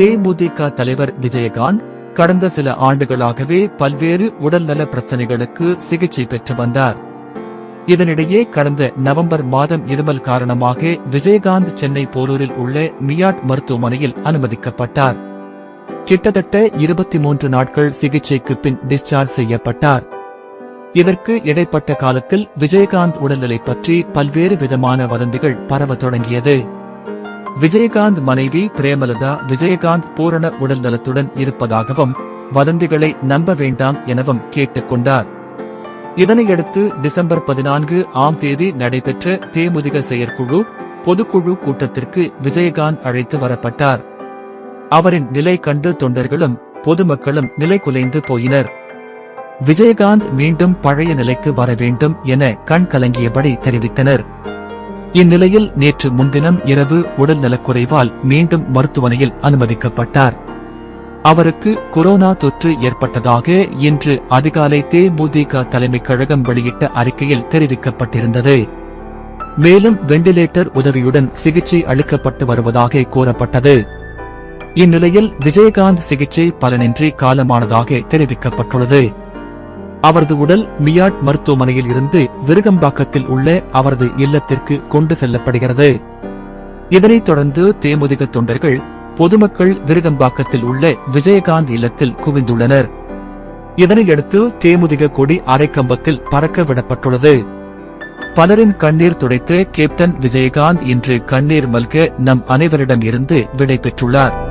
தேமுதிக தலைவர் விஜயகாந்த் கடந்த சில ஆண்டுகளாகவே பல்வேறு உடல்நல பிரச்சனைகளுக்கு சிகிச்சை பெற்று வந்தார். இதனிடையே கடந்த நவம்பர் மாதம் இருமல் காரணமாக விஜயகாந்த் சென்னை போரூரில் உள்ள மியாட் மருத்துவமனையில் அனுமதிக்கப்பட்டார். கிட்டத்தட்ட 23 நாட்கள் சிகிச்சைக்கு பின் டிஸ்சார்ஜ் செய்யப்பட்டார். இதற்கு இடைப்பட்ட காலத்தில் விஜயகாந்த் உடல்நிலை பற்றி பல்வேறு விதமான வதந்திகள் பரவ தொடங்கியது. விஜயகாந்த் மனைவி பிரேமலதா விஜயகாந்த் பூரண உடல்நலத்துடன் இருப்பதாகவும் வதந்திகளை நம்ப வேண்டாம் எனவும் கேட்டுக் கொண்டார். இதனையடுத்து டிசம்பர் 14ஆம் தேதி நடைபெற்ற தேமுதிக செயற்குழு பொதுக்குழு கூட்டத்திற்கு விஜயகாந்த் அழைத்து வரப்பட்டார். அவரின் நிலை கண்டு தொண்டர்களும் பொதுமக்களும் நிலை குலைந்து போயினர். விஜயகாந்த் மீண்டும் பழைய நிலைக்கு வர வேண்டும் என கண் கலங்கியபடி தெரிவித்தனர். இந்நிலையில் நேற்று முன்தினம் இரவு உடல்நலக்குறைவால் மீண்டும் மருத்துவமனையில் அனுமதிக்கப்பட்டார். அவருக்கு கொரோனா தொற்று ஏற்பட்டதாக இன்று அதிகாலை தேமுதிக தலைமைக் கழகம் வெளியிட்ட அறிக்கையில் தெரிவிக்கப்பட்டிருந்தது. மேலும் வெண்டிலேட்டர் உதவியுடன் சிகிச்சை அளிக்கப்பட்டு வருவதாக கூறப்பட்டது. இந்நிலையில் விஜயகாந்த் சிகிச்சை பலனின்றி காலமானதாக தெரிவிக்கப்பட்டுள்ளது. அவரது உடல் மியாட் மருத்துவமனையில் இருந்து விருகம்பாக்கத்தில் உள்ள அவரது இல்லத்திற்கு கொண்டு செல்லப்படுகிறது. இதனைத் தொடர்ந்து தேமுதிக தொண்டர்கள் பொதுமக்கள் விருகம்பாக்கத்தில் உள்ள விஜயகாந்த் இல்லத்தில் குவிந்துள்ளனர். இதனையடுத்து தேமுதிக கொடி அரைக்கம்பத்தில் பறக்க விடப்பட்டுள்ளது. பலரின் கண்ணீர் துடைத்த கேப்டன் விஜயகாந்த் இன்று கண்ணீர் மல்க நம் அனைவரிடம் இருந்து விடை பெற்றுள்ளார்.